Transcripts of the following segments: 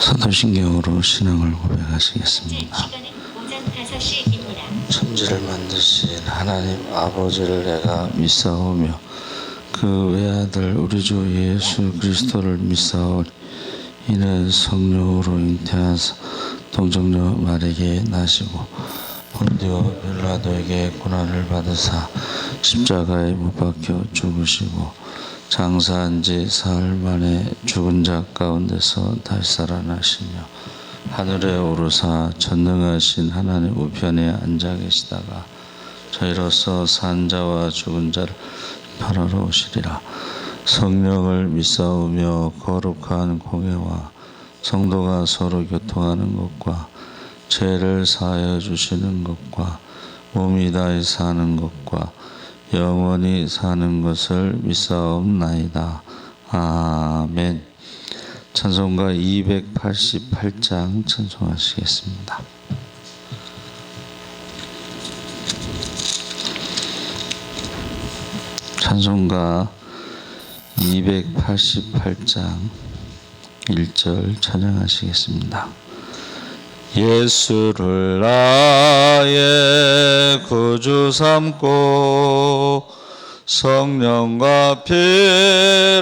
사도신경으로 신앙을 고백하시겠습니다. 천지를 만드신 하나님 아버지를 내가 믿사오며 그 외아들 우리 주 예수 그리스도를 믿사오니 이는 성령으로 잉태하사 동정녀 마리아에게 나시고 본디오 빌라도에게 고난을 받으사 십자가에 못 박혀 죽으시고 장사한 지 사흘 만에 죽은 자 가운데서 다시 살아나시며 하늘에 오르사 전능하신 하나님 우편에 앉아 계시다가 저희로서 산 자와 죽은 자를 팔아러 오시리라. 성령을 믿사오며 거룩한 공예와 성도가 서로 교통하는 것과 죄를 사하여 주시는 것과 몸이 다히 사는 것과 영원히 사는 것을 믿사옵나이다. 아멘. 찬송가 288장 찬송하시겠습니다. 찬송가 288장 1절 찬양하시겠습니다. 예수를 나의 구주 삼고 성령과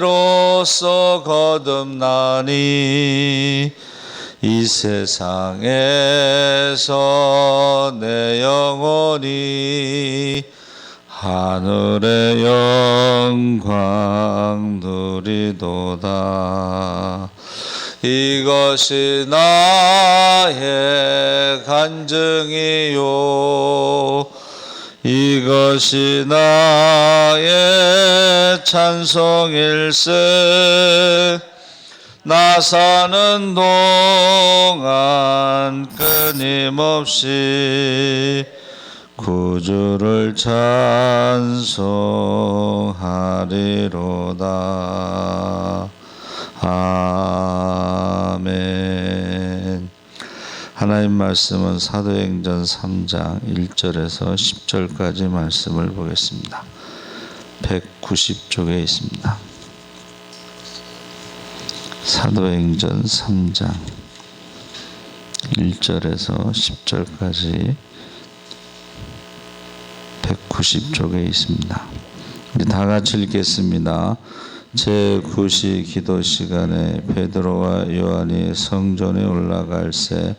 피로써 거듭나니 이 세상에서 내 영혼이 하늘의 영광 누리도다. 이것이 나의 간증이요 이것이 나의 찬송일세. 나 사는 동안 끊임없이 구주를 찬송하리로다. 아멘. 하나님 말씀은 사도행전 3장 1절에서 10절까지 말씀을 보겠습니다. 190쪽에 있습니다. 사도행전 3장 1절에서 10절까지 190쪽에 있습니다. 다 같이 읽겠습니다. 제9시 기도 시간에 베드로와 요한이 성전에 올라갈새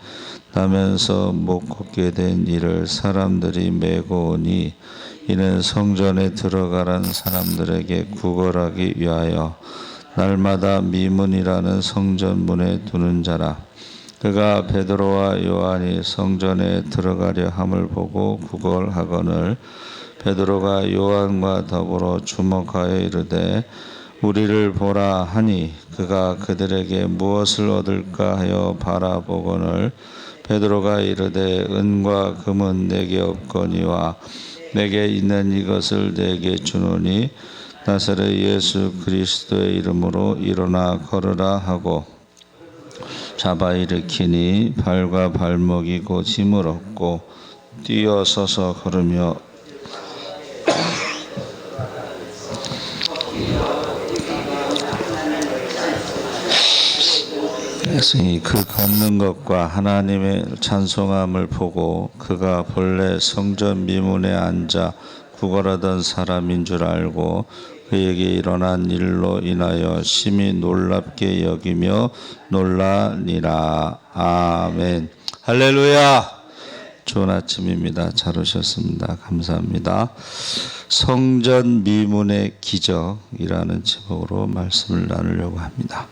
나면서 못 걷게 된 이를 사람들이 메고 오니 이는 성전에 들어가란 사람들에게 구걸하기 위하여 날마다 미문이라는 성전문에 두는 자라. 그가 베드로와 요한이 성전에 들어가려 함을 보고 구걸하거늘 베드로가 요한과 더불어 주목하여 이르되 우리를 보라 하니 그가 그들에게 무엇을 얻을까 하여 바라보거늘 베드로가 이르되 은과 금은 내게 없거니와 내게 있는 이것을 내게 주노니 나사렛 예수 그리스도의 이름으로 일어나 걸으라 하고 잡아 일으키니 발과 발목이 곧 힘을 얻고 뛰어서서 걸으며 그 걷는 것과 하나님의 찬송함을 보고 그가 본래 성전 미문에 앉아 구걸하던 사람인 줄 알고 그에게 일어난 일로 인하여 심히 놀랍게 여기며 놀라니라. 아멘. 할렐루야. 좋은 아침입니다. 잘 오셨습니다. 감사합니다. 성전 미문의 기적이라는 제목으로 말씀을 나누려고 합니다.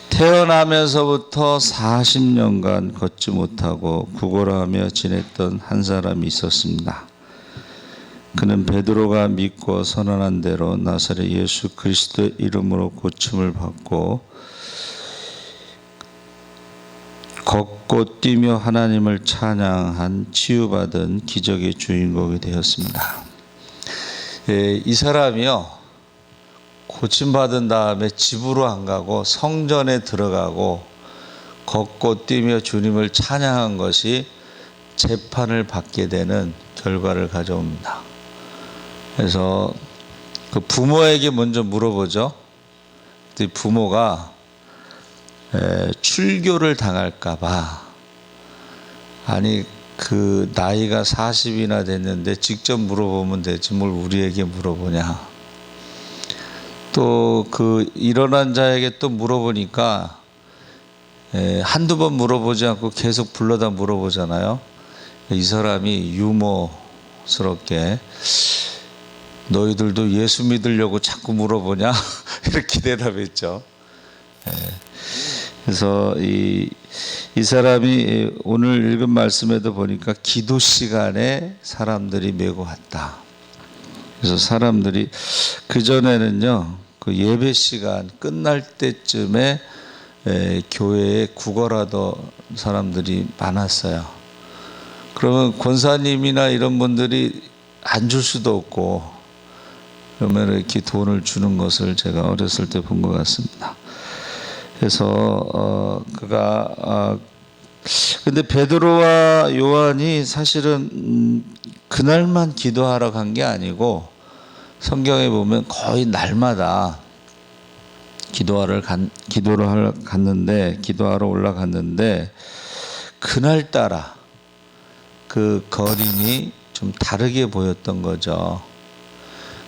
태어나면서부터 40년간 걷지 못하고 구걸하며 지냈던 한 사람이 있었습니다. 그는 베드로가 믿고 선언한 대로 나사렛 예수 그리스도의 이름으로 고침을 받고 걷고 뛰며 하나님을 찬양한 치유받은 기적의 주인공이 되었습니다. 이 사람이요, 고침받은 다음에 집으로 안 가고 성전에 들어가고 걷고 뛰며 주님을 찬양한 것이 재판을 받게 되는 결과를 가져옵니다. 그래서 그 부모에게 먼저 물어보죠. 부모가 출교를 당할까봐, 아니 그 나이가 40이나 됐는데 직접 물어보면 되지 뭘 우리에게 물어보냐. 또 그 일어난 자에게 또 물어보니까 한두 번 물어보지 않고 계속 불러다 물어보잖아요. 이 사람이 유머스럽게 너희들도 예수 믿으려고 자꾸 물어보냐 이렇게 대답했죠. 그래서 이 사람이 오늘 읽은 말씀에도 보니까 기도 시간에 사람들이 메고 왔다. 그래서 사람들이 그전에는요, 그 예배 시간 끝날 때쯤에 교회에 구걸하던 사람들이 많았어요. 그러면 권사님이나 이런 분들이 안 줄 수도 없고, 그러면 이렇게 돈을 주는 것을 제가 어렸을 때 본 것 같습니다. 그래서 근데 베드로와 요한이 사실은 그날만 기도하러 간 게 아니고 성경에 보면 거의 날마다 기도하러 올라갔는데 그날따라 그 거린이 좀 다르게 보였던 거죠.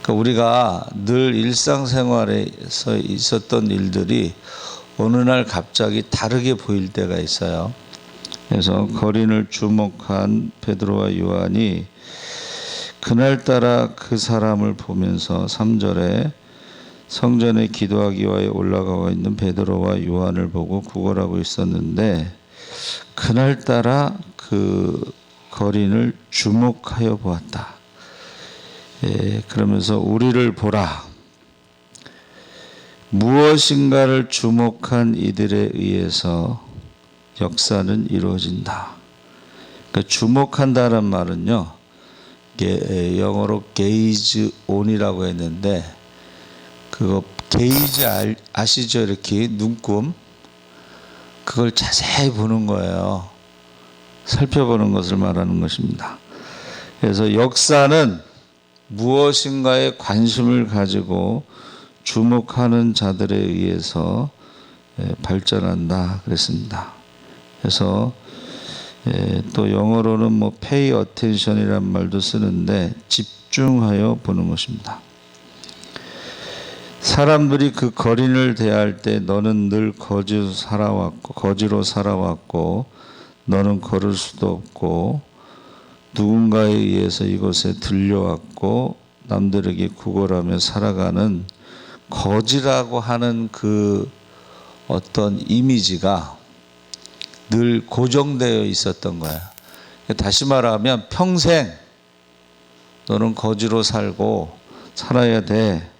그러니까 우리가 늘 일상생활에서 있었던 일들이 어느 날 갑자기 다르게 보일 때가 있어요. 그래서 거린을 주목한 베드로와 요한이 그날따라 그 사람을 보면서 3절에 성전에 기도하기 위하여 올라가고 있는 베드로와 요한을 보고 구걸하고 있었는데 그날따라 그 거린을 주목하여 보았다. 그러면서 우리를 보라. 무엇인가를 주목한 이들에 의해서 역사는 이루어진다. 그러니까 주목한다는 말은요, 영어로 gaze on이라고 했는데, 그거 게이지 아시죠? 이렇게 눈금, 그걸 자세히 보는 거예요. 살펴보는 것을 말하는 것입니다. 그래서 역사는 무엇인가에 관심을 가지고 주목하는 자들에 의해서 발전한다 그랬습니다. 그래서 또 영어로는 뭐 pay attention이란 말도 쓰는데 집중하여 보는 것입니다. 사람들이 그 거린을 대할 때 너는 늘 거지로 살아왔고 너는 걸을 수도 없고 누군가에 의해서 이곳에 들려왔고 남들에게 구걸하며 살아가는 거지라고 하는 그 어떤 이미지가 늘 고정되어 있었던 거야. 다시 말하면 평생 너는 거지로 살아야 돼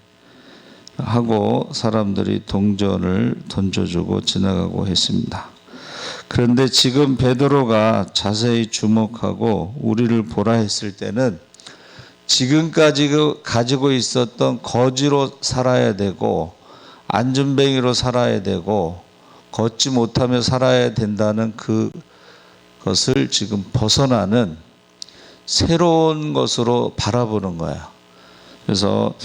하고 사람들이 동전을 던져주고 지나가고 했습니다. 그런데 지금 베드로가 자세히 주목하고 우리를 보라 했을 때는 지금까지 가지고 있었던 거지로 살아야 되고 안전뱅이로 살아야 되고 걷지 못하며 살아야 된다는 그것을 지금 벗어나는 새로운 것으로 바라보는 거예요. 그래서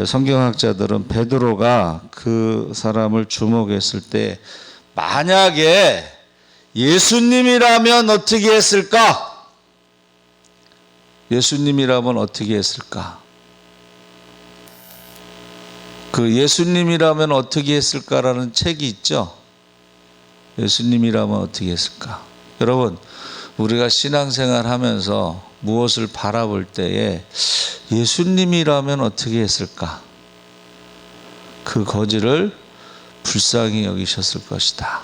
성경학자들은 베드로가 그 사람을 주목했을 때 만약에 예수님이라면 어떻게 했을까? 예수님이라면 어떻게 했을까? 그 예수님이라면 어떻게 했을까라는 책이 있죠. 예수님이라면 어떻게 했을까? 여러분, 우리가 신앙생활 하면서 무엇을 바라볼 때에 예수님이라면 어떻게 했을까? 그 거지를 불쌍히 여기셨을 것이다.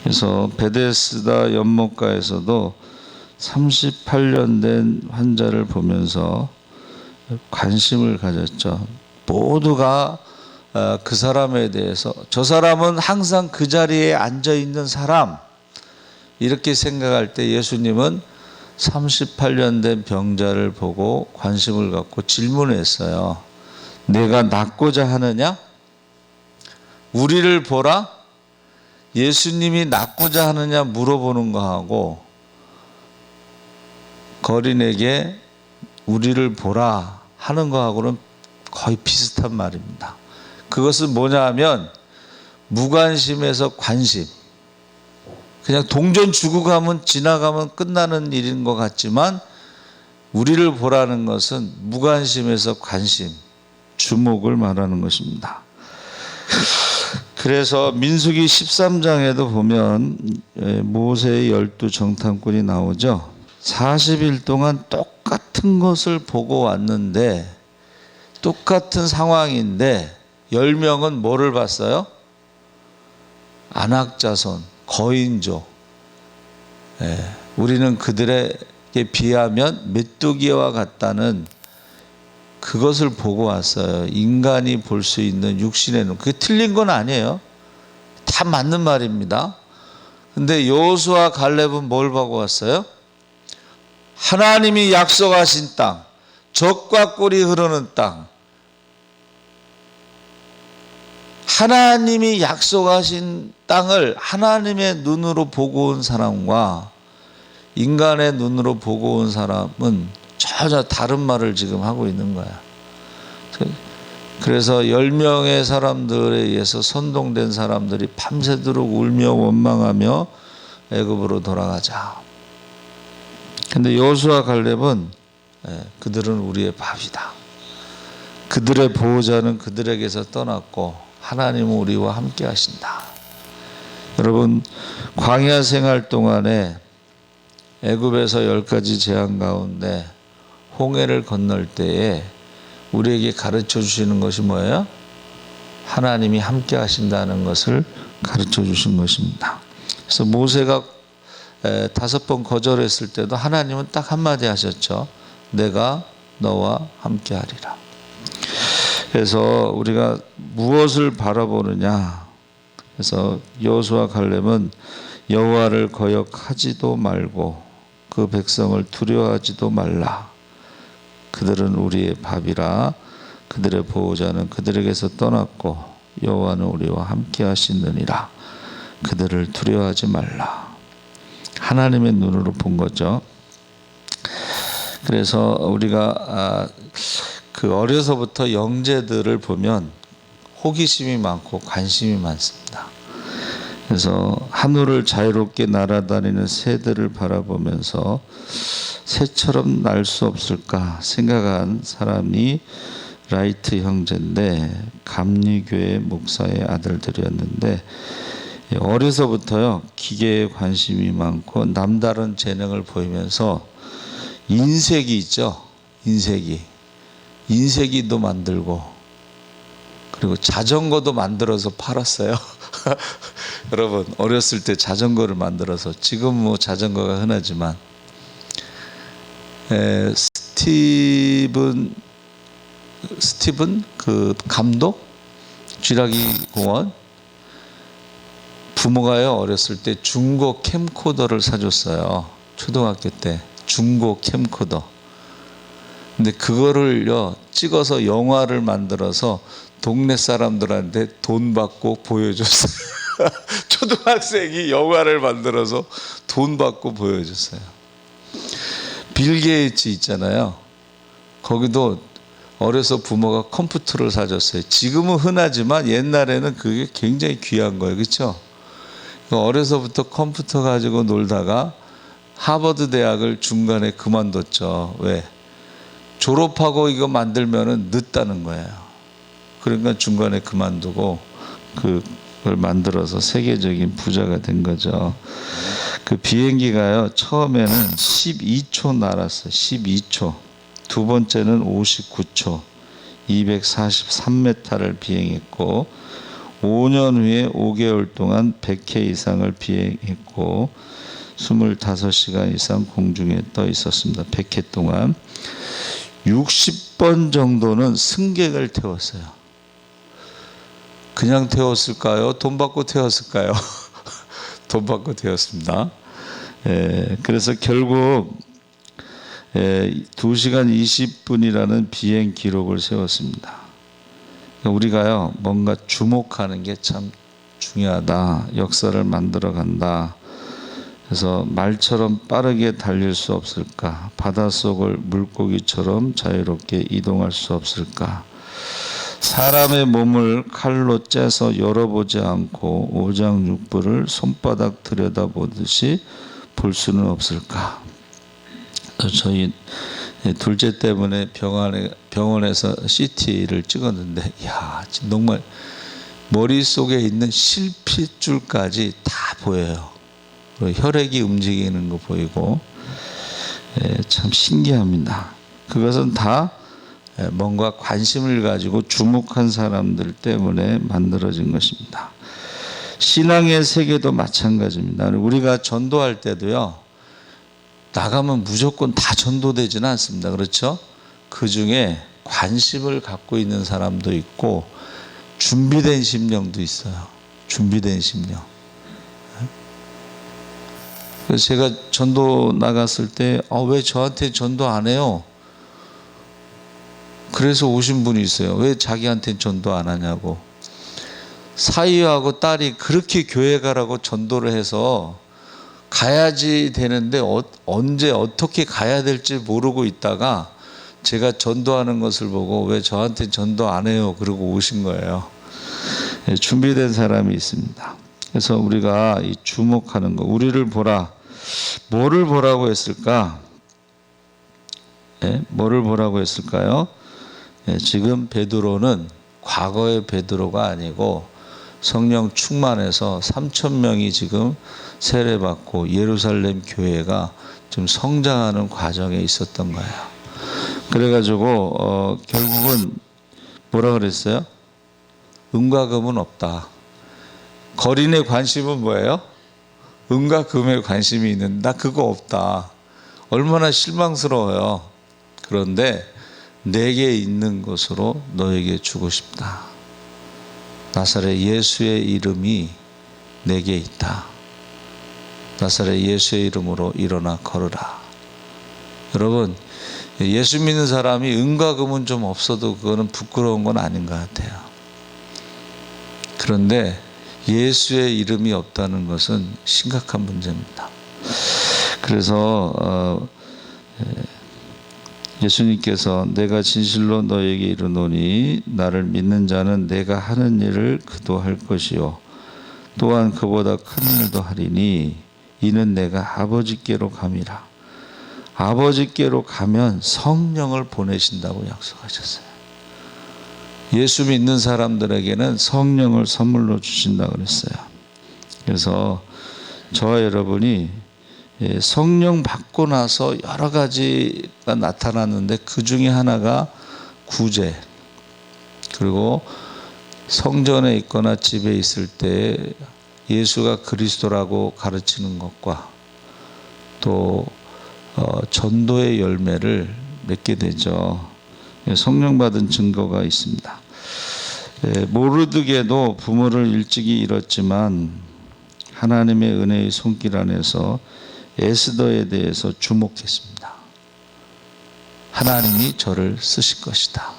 그래서 베데스다 연못가에서도 38년 된 환자를 보면서 관심을 가졌죠. 모두가 그 사람에 대해서 저 사람은 항상 그 자리에 앉아 있는 사람 이렇게 생각할 때 예수님은 38년 된 병자를 보고 관심을 갖고 질문했어요. 내가 낫고자 하느냐? 우리를 보라? 예수님이 낫고자 하느냐 물어보는 거하고 거린에게 우리를 보라 하는 거하고는 거의 비슷한 말입니다. 그것은 뭐냐 하면 무관심에서 관심. 그냥 동전 주고 가면 지나가면 끝나는 일인 것 같지만 우리를 보라는 것은 무관심에서 관심, 주목을 말하는 것입니다. 그래서 민수기 13장에도 보면 모세의 12정탐꾼이 나오죠. 40일 동안 똑같은 것을 보고 왔는데 똑같은 상황인데 10명은 뭐를 봤어요? 안악자손, 거인족. 우리는 그들에게 비하면 메뚜기와 같다는 그것을 보고 왔어요. 인간이 볼 수 있는 육신의 눈. 그게 틀린 건 아니에요. 다 맞는 말입니다. 근데 여호수아 갈렙은 뭘 보고 왔어요? 하나님이 약속하신 땅, 젖과 꿀이 흐르는 땅. 하나님이 약속하신 땅을 하나님의 눈으로 보고 온 사람과 인간의 눈으로 보고 온 사람은 전혀 다른 말을 지금 하고 있는 거야. 그래서 10명의 사람들에 의해서 선동된 사람들이 밤새도록 울며 원망하며 애굽으로 돌아가자. 근데 여호수아 갈렙은 그들은 우리의 밥이다. 그들의 보호자는 그들에게서 떠났고 하나님은 우리와 함께 하신다. 여러분, 광야 생활 동안에 애굽에서 10가지 재앙 가운데 홍해를 건널 때에 우리에게 가르쳐 주시는 것이 뭐예요? 하나님이 함께 하신다는 것을 가르쳐 주신 것입니다. 그래서 모세가 5번 거절했을 때도 하나님은 딱 한마디 하셨죠. 내가 너와 함께 하리라. 그래서 우리가 무엇을 바라보느냐. 그래서 여호수아 갈렙은 여호와를 거역하지도 말고 그 백성을 두려워하지도 말라. 그들은 우리의 밥이라. 그들의 보호자는 그들에게서 떠났고 여호와는 우리와 함께 하시느니라. 그들을 두려워하지 말라. 하나님의 눈으로 본 거죠. 그래서 우리가 그 어려서부터 영재들을 보면 호기심이 많고 관심이 많습니다. 그래서 하늘을 자유롭게 날아다니는 새들을 바라보면서 새처럼 날 수 없을까 생각한 사람이 라이트 형제인데 감리교회 목사의 아들들이었는데 어려서부터요 기계에 관심이 많고 남다른 재능을 보이면서 인쇄기 있죠. 인쇄기도 만들고 그리고 자전거도 만들어서 팔았어요. 여러분 어렸을 때 자전거를 만들어서 지금 뭐 자전거가 흔하지만 스티븐 그 감독 쥐라기 공원 부모가요 어렸을 때 중고 캠코더를 사줬어요. 초등학교 때 중고 캠코더. 근데 그거를요 찍어서 영화를 만들어서 동네 사람들한테 돈 받고 보여줬어요. 초등학생이 영화를 만들어서 돈 받고 보여줬어요. 빌 게이츠 있잖아요. 거기도 어려서 부모가 컴퓨터를 사줬어요. 지금은 흔하지만 옛날에는 그게 굉장히 귀한 거예요. 그렇죠? 어려서부터 컴퓨터 가지고 놀다가 하버드 대학을 중간에 그만뒀죠. 왜? 졸업하고 이거 만들면은 늦다는 거예요. 그러니까 중간에 그만두고 그걸 만들어서 세계적인 부자가 된 거죠. 그 비행기가요 처음에는 12초 날았어요. 12초. 두 번째는 59초 243m를 비행했고 5년 후에 5개월 동안 100회 이상을 비행했고 25시간 이상 공중에 떠 있었습니다. 100회 동안 60번 정도는 승객을 태웠어요. 그냥 태웠을까요? 돈 받고 태웠을까요? 돈 받고 태웠습니다. 그래서 결국 2시간 20분이라는 비행 기록을 세웠습니다. 우리가요 뭔가 주목하는 게 참 중요하다. 역사를 만들어 간다. 그래서 말처럼 빠르게 달릴 수 없을까? 바닷속을 물고기처럼 자유롭게 이동할 수 없을까? 사람의 몸을 칼로 째서 열어보지 않고 오장육부를 손바닥 들여다보듯이 볼 수는 없을까? 저희 둘째 때문에 병원에서 CT를 찍었는데, 야, 정말 머릿속에 있는 실핏줄까지 다 보여요. 혈액이 움직이는 거 보이고, 참 신기합니다. 그것은 다 뭔가 관심을 가지고 주목한 사람들 때문에 만들어진 것입니다. 신앙의 세계도 마찬가지입니다. 우리가 전도할 때도요, 나가면 무조건 다 전도되지는 않습니다. 그렇죠? 그 중에 관심을 갖고 있는 사람도 있고 준비된 심령도 있어요. 준비된 심령. 그래서 제가 전도 나갔을 때 왜 저한테 전도 안 해요? 그래서 오신 분이 있어요. 왜 자기한테 전도 안 하냐고. 사위하고 딸이 그렇게 교회 가라고 전도를 해서 가야지 되는데 언제 어떻게 가야 될지 모르고 있다가 제가 전도하는 것을 보고 왜 저한테 전도 안 해요? 그러고 오신 거예요. 준비된 사람이 있습니다. 그래서 우리가 이 주목하는 거, 우리를 보라. 뭐를 보라고 했을까? 뭐를 보라고 했을까요? 지금 베드로는 과거의 베드로가 아니고 성령 충만해서 3,000명이 지금 세례받고 예루살렘 교회가 좀 성장하는 과정에 있었던 거예요. 그래가지고 결국은 뭐라 그랬어요? 은과 금은 없다. 거린의 관심은 뭐예요? 은과 금에 관심이 있는데 나 그거 없다. 얼마나 실망스러워요. 그런데 내게 있는 것으로 너에게 주고 싶다. 나사렛 예수의 이름이 내게 있다. 나사렛 예수의 이름으로 일어나 걸으라. 여러분, 예수 믿는 사람이 은과 금은 좀 없어도 그거는 부끄러운 건 아닌 것 같아요. 그런데 예수의 이름이 없다는 것은 심각한 문제입니다. 그래서 예수님께서 내가 진실로 너에게 이르노니 나를 믿는 자는 내가 하는 일을 그도 할 것이요 또한 그보다 큰 일도 하리니 이는 내가 아버지께로 감이라. 아버지께로 가면 성령을 보내신다고 약속하셨어요. 예수 믿는 사람들에게는 성령을 선물로 주신다고 그랬어요. 그래서 저와 여러분이 성령 받고 나서 여러 가지가 나타났는데 그 중에 하나가 구제, 그리고 성전에 있거나 집에 있을 때 예수가 그리스도라고 가르치는 것과 또 전도의 열매를 맺게 되죠. 성령 받은 증거가 있습니다. 모르드게도 부모를 일찍이 잃었지만 하나님의 은혜의 손길 안에서 에스더에 대해서 주목했습니다. 하나님이 저를 쓰실 것이다.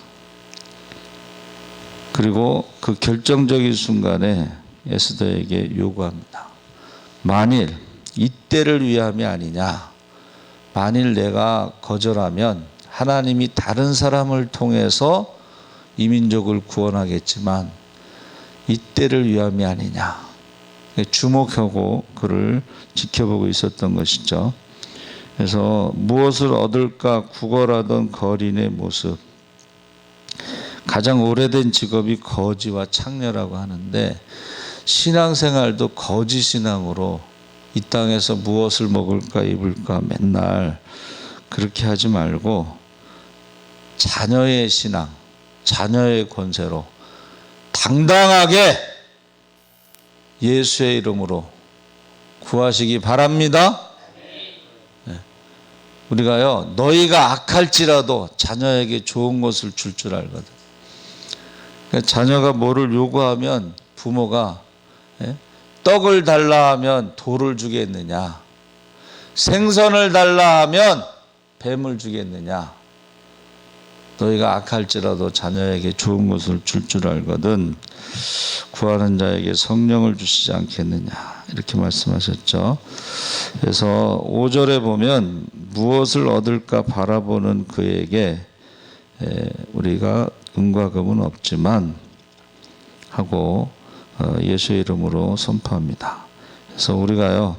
그리고 그 결정적인 순간에 에스더에게 요구합니다. 만일 이때를 위함이 아니냐. 만일 내가 거절하면 하나님이 다른 사람을 통해서 이 민족을 구원하겠지만 이때를 위함이 아니냐. 주목하고 그를 지켜보고 있었던 것이죠. 그래서 무엇을 얻을까 구걸하던 거린의 모습. 가장 오래된 직업이 거지와 창녀라고 하는데 신앙생활도 거지 신앙으로 이 땅에서 무엇을 먹을까 입을까 맨날 그렇게 하지 말고 자녀의 신앙, 자녀의 권세로 당당하게 예수의 이름으로 구하시기 바랍니다. 네. 우리가요, 너희가 악할지라도 자녀에게 좋은 것을 줄 알거든. 그러니까 자녀가 뭐를 요구하면 부모가 떡을 달라 하면 돌을 주겠느냐, 생선을 달라 하면 뱀을 주겠느냐. 너희가 악할지라도 자녀에게 좋은 것을 줄 알거든 구하는 자에게 성령을 주시지 않겠느냐, 이렇게 말씀하셨죠. 그래서 5절에 보면 무엇을 얻을까 바라보는 그에게 우리가 은과 금은 없지만 하고 예수의 이름으로 선포합니다. 그래서 우리가요,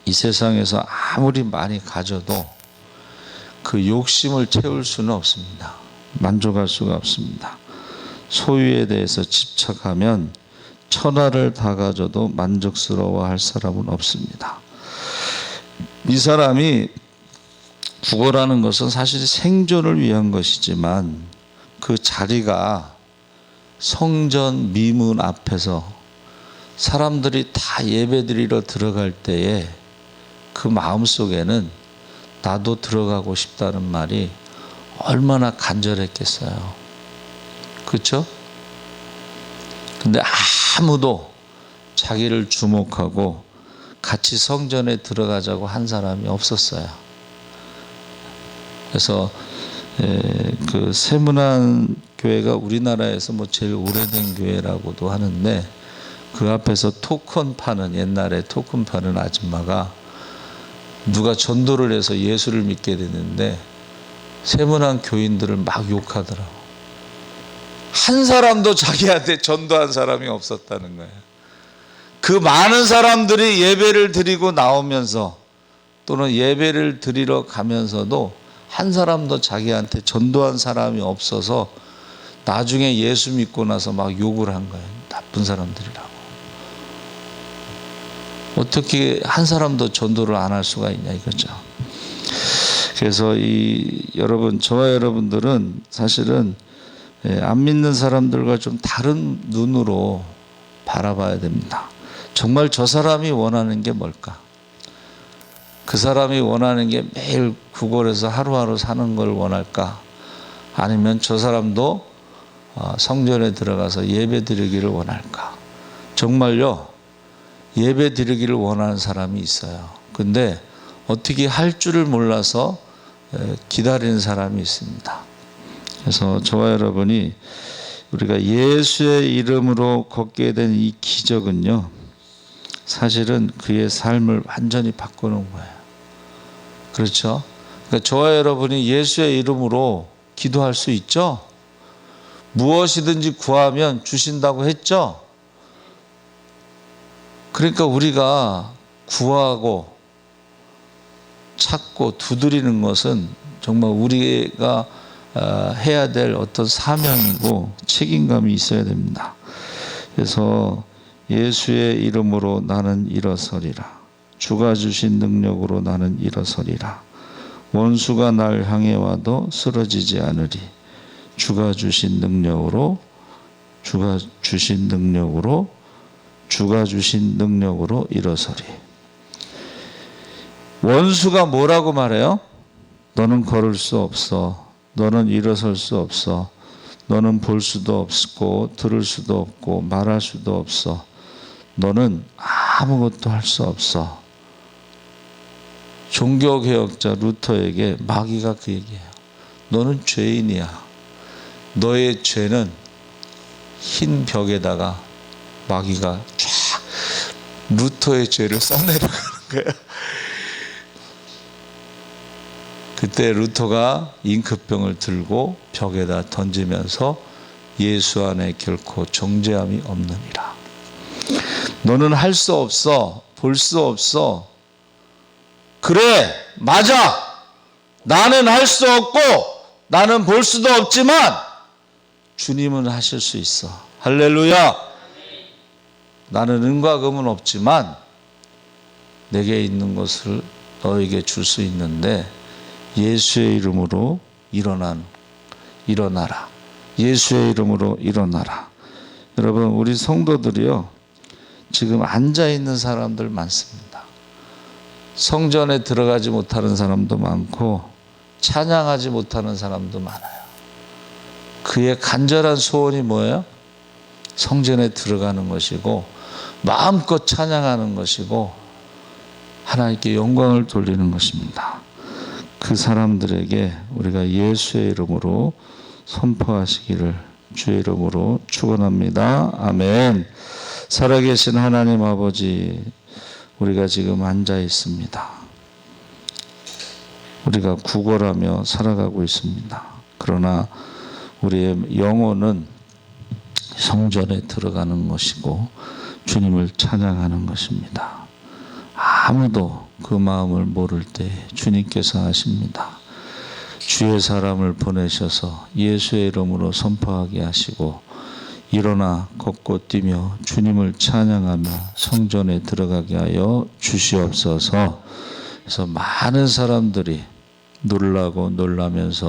이 세상에서 아무리 많이 가져도 그 욕심을 채울 수는 없습니다. 만족할 수가 없습니다. 소유에 대해서 집착하면 천하를 다 가져도 만족스러워할 사람은 없습니다. 이 사람이 구걸하는 것은 사실 생존을 위한 것이지만 그 자리가 성전 미문 앞에서 사람들이 다 예배드리러 들어갈 때에 그 마음속에는 나도 들어가고 싶다는 말이 얼마나 간절했겠어요. 그렇죠? 근데 아무도 자기를 주목하고 같이 성전에 들어가자고 한 사람이 없었어요. 그래서 그 세문안 교회가 우리나라에서 뭐 제일 오래된 교회라고도 하는데 그 앞에서 토큰 파는, 옛날에 토큰 파는 아줌마가 누가 전도를 해서 예수를 믿게 됐는데 세문안 교인들을 막 욕하더라고. 한 사람도 자기한테 전도한 사람이 없었다는 거예요. 그 많은 사람들이 예배를 드리고 나오면서 또는 예배를 드리러 가면서도 한 사람도 자기한테 전도한 사람이 없어서 나중에 예수 믿고 나서 막 욕을 한 거예요. 나쁜 사람들이라고. 어떻게 한 사람도 전도를 안 할 수가 있냐 이거죠. 그래서 여러분, 저와 여러분들은 사실은 안 믿는 사람들과 좀 다른 눈으로 바라봐야 됩니다. 정말 저 사람이 원하는 게 뭘까? 그 사람이 원하는 게 매일 구걸해서 하루하루 사는 걸 원할까? 아니면 저 사람도 성전에 들어가서 예배 드리기를 원할까? 정말요, 예배 드리기를 원하는 사람이 있어요. 근데 어떻게 할 줄을 몰라서 기다리는 사람이 있습니다. 그래서 저와 여러분이 우리가 예수의 이름으로 걷게 된 이 기적은요, 사실은 그의 삶을 완전히 바꾸는 거예요. 그렇죠? 그러니까 저와 여러분이 예수의 이름으로 기도할 수 있죠? 무엇이든지 구하면 주신다고 했죠? 그러니까 우리가 구하고 찾고 두드리는 것은 정말 우리가 해야 될 어떤 사명이고 책임감이 있어야 됩니다. 그래서 예수의 이름으로 나는 일어서리라. 주가 주신 능력으로 나는 일어서리라. 원수가 날 향해 와도 쓰러지지 않으리. 주가 주신 능력으로 일어서리. 원수가 뭐라고 말해요? 너는 걸을 수 없어. 너는 일어설 수 없어. 너는 볼 수도 없고 들을 수도 없고 말할 수도 없어. 너는 아무것도 할 수 없어. 종교개혁자 루터에게 마귀가 그 얘기해요. 너는 죄인이야. 너의 죄는 흰 벽에다가 마귀가 쫙 루터의 죄를 써내려가는 거예요. 그때 루터가 잉크병을 들고 벽에다 던지면서 예수 안에 결코 정죄함이 없느니라. 너는 할 수 없어. 볼 수 없어. 그래, 맞아. 나는 할 수 없고 나는 볼 수도 없지만 주님은 하실 수 있어. 할렐루야. 나는 은과 금은 없지만 내게 있는 것을 너에게 줄 수 있는데 예수의 이름으로 일어나라. 예수의 이름으로 일어나라. 여러분, 우리 성도들이요, 지금 앉아있는 사람들 많습니다. 성전에 들어가지 못하는 사람도 많고 찬양하지 못하는 사람도 많아요. 그의 간절한 소원이 뭐예요? 성전에 들어가는 것이고 마음껏 찬양하는 것이고 하나님께 영광을 돌리는 것입니다. 그 사람들에게 우리가 예수의 이름으로 선포하시기를 주의 이름으로 축원합니다. 아멘. 살아계신 하나님 아버지, 우리가 지금 앉아 있습니다. 우리가 구걸하며 살아가고 있습니다. 그러나 우리의 영혼은 성전에 들어가는 것이고 주님을 찬양하는 것입니다. 아무도 그 마음을 모를 때 주님께서 하십니다. 주의 사람을 보내셔서 예수의 이름으로 선포하게 하시고 일어나 걷고 뛰며 주님을 찬양하며 성전에 들어가게 하여 주시옵소서. 그래서 많은 사람들이 놀라고 놀라면서